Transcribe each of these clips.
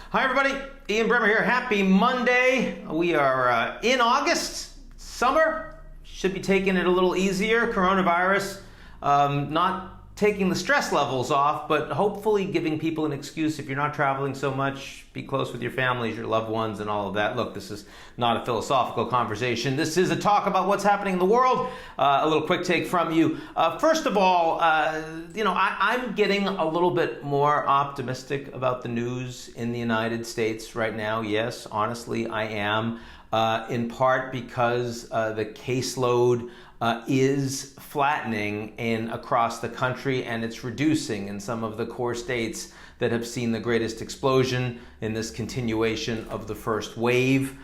Hi everybody, Ian Bremmer here. Happy Monday. We are in August, summer. Should be taking it a little easier. Coronavirus, not taking the stress levels off, but hopefully giving people an excuse. If you're not traveling so much, be close with your families, your loved ones, and all of that. Look, this is not a philosophical conversation. This is a talk about what's happening in the world. A little quick take from you. First of all, I'm getting a little bit more optimistic about the news in the United States right now. Yes, honestly, I am. In part because the caseload is flattening across the country, and it's reducing in some of the core states that have seen the greatest explosion in this continuation of the first wave.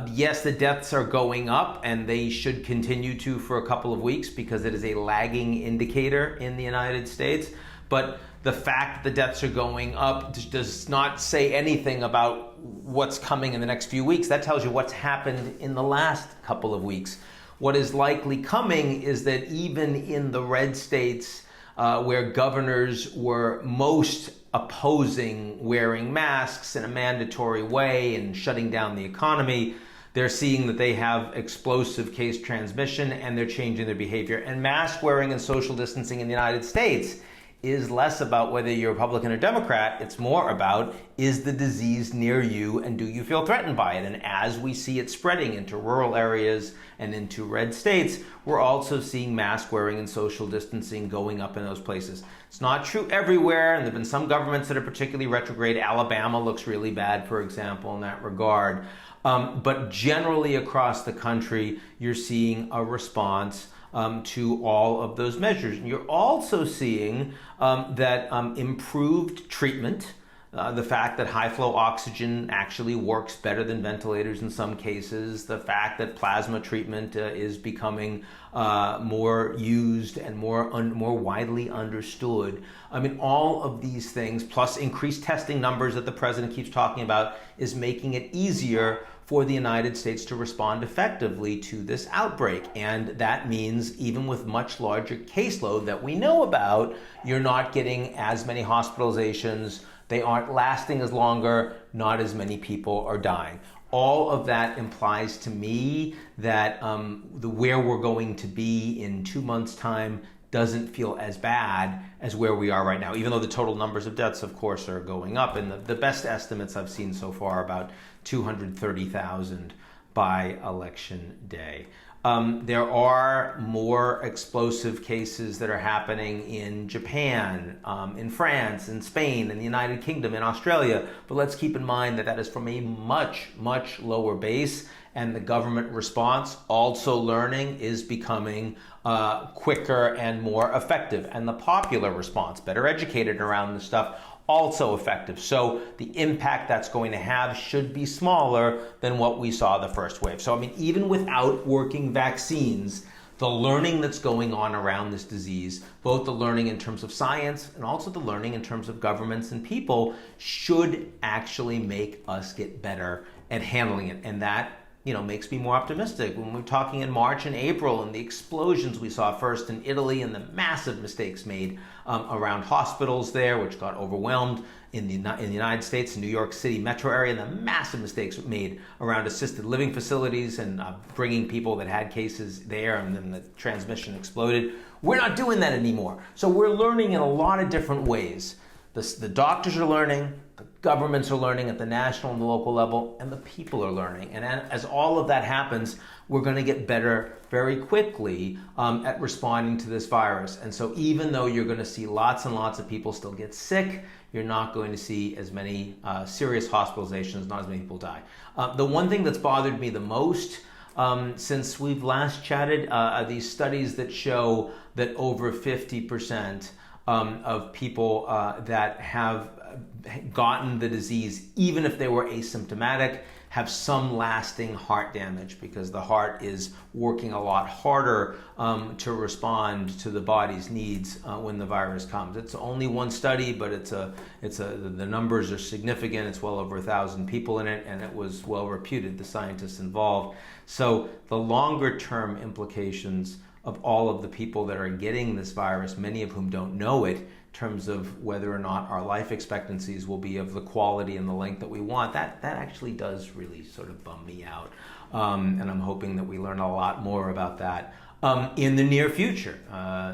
Yes, the deaths are going up, and they should continue to for a couple of weeks because it is a lagging indicator in the United States. But the fact that the deaths are going up does not say anything about what's coming in the next few weeks. That tells you what's happened in the last couple of weeks. What is likely coming is that even in the red states where governors were most opposing wearing masks in a mandatory way and shutting down the economy, they're seeing that they have explosive case transmission and they're changing their behavior. And mask wearing and social distancing in the United States is less about whether you're Republican or Democrat. It's more about, is the disease near you and do you feel threatened by it? And as we see it spreading into rural areas and into red states, we're also seeing mask wearing and social distancing going up in those places. It's not true everywhere, and there have been some governments that are particularly retrograde. Alabama looks really bad, for example, in that regard. But generally across the country, you're seeing a response to all of those measures. And you're also seeing that improved treatment, the fact that high flow oxygen actually works better than ventilators in some cases, the fact that plasma treatment is becoming more used and more widely understood. I mean, all of these things, plus increased testing numbers that the president keeps talking about, is making it easier for the United States to respond effectively to this outbreak. And that means even with much larger caseload that we know about, you're not getting as many hospitalizations, they aren't lasting as longer, not as many people are dying. All of that implies to me that where we're going to be in 2 months' time doesn't feel as bad as where we are right now, even though the total numbers of deaths, of course, are going up. And the best estimates I've seen so far are about 230,000 by election day. There are more explosive cases that are happening in Japan, in France, in Spain, in the United Kingdom, in Australia. But let's keep in mind that that is from a much, much lower base. And the government response, also learning, is becoming quicker and more effective. And the popular response, better educated around this stuff, also effective. So the impact that's going to have should be smaller than what we saw the first wave. So I mean, even without working vaccines, the learning that's going on around this disease, both the learning in terms of science and also the learning in terms of governments and people, should actually make us get better at handling it. And that makes me more optimistic. When we're talking in March and April and the explosions we saw first in Italy and the massive mistakes made around hospitals there, which got overwhelmed in the United States, New York City metro area, and the massive mistakes made around assisted living facilities and bringing people that had cases there, and then the transmission exploded. We're not doing that anymore. So we're learning in a lot of different ways. The doctors are learning, the governments are learning at the national and the local level, and the people are learning. And as all of that happens, we're going to get better very quickly at responding to this virus. And so even though you're going to see lots and lots of people still get sick, you're not going to see as many serious hospitalizations, not as many people die. The one thing that's bothered me the most since we've last chatted are these studies that show that over 50% of people that have gotten the disease, even if they were asymptomatic, have some lasting heart damage because the heart is working a lot harder to respond to the body's needs when the virus comes. It's only one study, but the numbers are significant. It's well over 1,000 people in it, and it was well reputed, the scientists involved. So the longer term implications of all of the people that are getting this virus, many of whom don't know it, terms of whether or not our life expectancies will be of the quality and the length that we want, that actually does really sort of bum me out. And I'm hoping that we learn a lot more about that in the near future.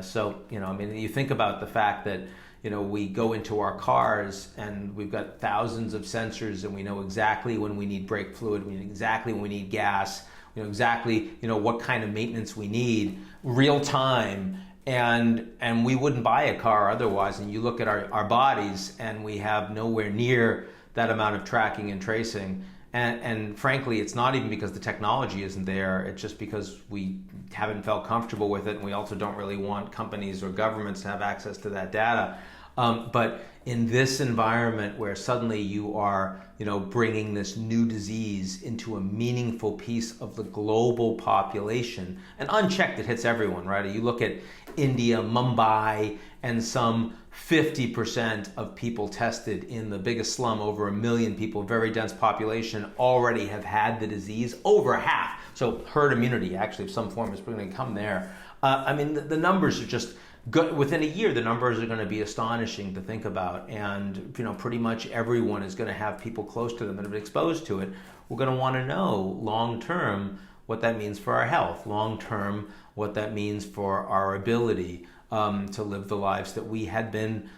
So, I mean, you think about the fact that, we go into our cars and we've got thousands of sensors and we know exactly when we need brake fluid, we know exactly when we need gas, we know exactly, what kind of maintenance we need, real time. And we wouldn't buy a car otherwise. And you look at our bodies and we have nowhere near that amount of tracking and tracing. And frankly, it's not even because the technology isn't there. It's just because we haven't felt comfortable with it. And we also don't really want companies or governments to have access to that data. But in this environment where suddenly you are, bringing this new disease into a meaningful piece of the global population, and unchecked, it hits everyone, right? You look at India, Mumbai, and some 50% of people tested in the biggest slum, over 1 million people, very dense population, already have had the disease, over half. So herd immunity, actually, of some form is going to come there. I mean, the numbers are just good. Within a year, the numbers are going to be astonishing to think about. And, pretty much everyone is going to have people close to them that have been exposed to it. We're going to want to know long-term what that means for our health, long-term what that means for our ability to live the lives that we had been,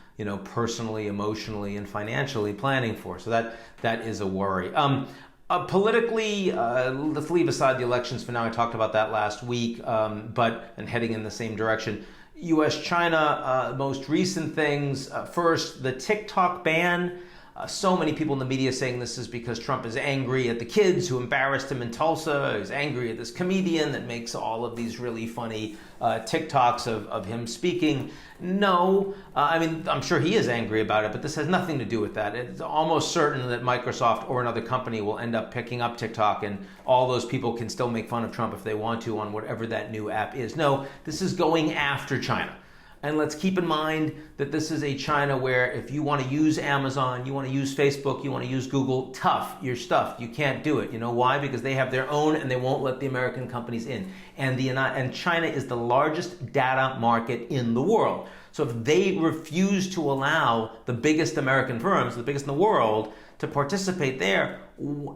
personally, emotionally, and financially planning for. So that is a worry. Politically, let's leave aside the elections for now. I talked about that last week, and heading in the same direction. U.S.-China, most recent things. First, the TikTok ban. So many people in the media saying this is because Trump is angry at the kids who embarrassed him in Tulsa. He's angry at this comedian that makes all of these really funny TikToks of him speaking. No, I mean, I'm sure he is angry about it, but this has nothing to do with that. It's almost certain that Microsoft or another company will end up picking up TikTok, and all those people can still make fun of Trump if they want to on whatever that new app is. No, this is going after China. And let's keep in mind that this is a China where if you want to use Amazon, you want to use Facebook, you want to use Google, tough, you're stuffed. You can't do it. You know why? Because they have their own and they won't let the American companies in. And China is the largest data market in the world. So if they refuse to allow the biggest American firms, the biggest in the world, to participate there,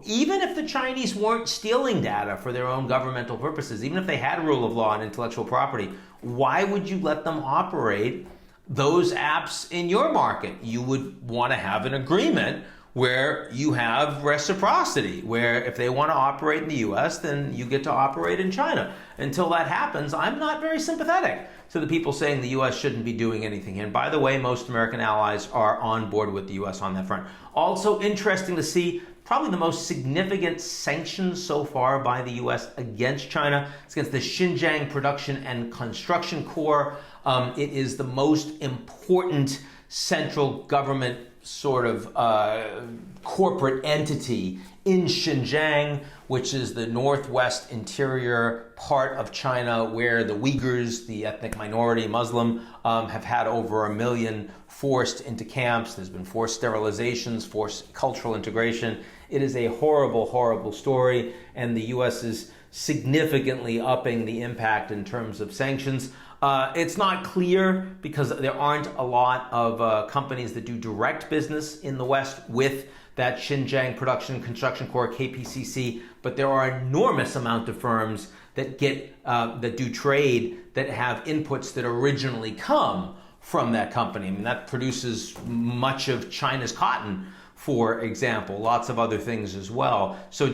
even if the Chinese weren't stealing data for their own governmental purposes, even if they had rule of law and intellectual property, why would you let them operate those apps in your market? You would want to have an agreement where you have reciprocity, where if they want to operate in the US, then you get to operate in China. Until that happens, I'm not very sympathetic to the people saying the US shouldn't be doing anything. And by the way, most American allies are on board with the US on that front. Also interesting to see, probably the most significant sanctions so far by the US against China. It's against the Xinjiang Production and Construction Corps. It is the most important central government sort of corporate entity in Xinjiang, which is the northwest interior part of China where the Uyghurs, the ethnic minority Muslim, have had over 1 million forced into camps. There's been forced sterilizations, forced cultural integration. It is a horrible, horrible story, and the U.S. is significantly upping the impact in terms of sanctions. It's not clear because there aren't a lot of companies that do direct business in the West with that Xinjiang Production and Construction Corps, KPCC, but there are an enormous amount of firms that that do trade that have inputs that originally come from that company. I mean, that produces much of China's cotton, for example, lots of other things as well. So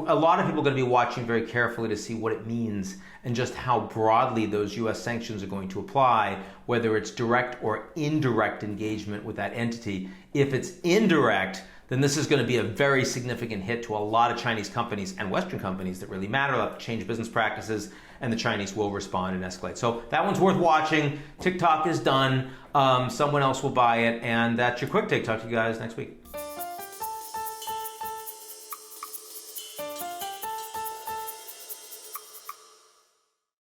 a lot of people are going to be watching very carefully to see what it means and just how broadly those U.S. sanctions are going to apply, whether it's direct or indirect engagement with that entity. If it's indirect, then this is going to be a very significant hit to a lot of Chinese companies and Western companies that really matter, that change business practices, and the Chinese will respond and escalate. So that one's worth watching. TikTok is done. Someone else will buy it, and that's your quick take. Talk to you guys next week.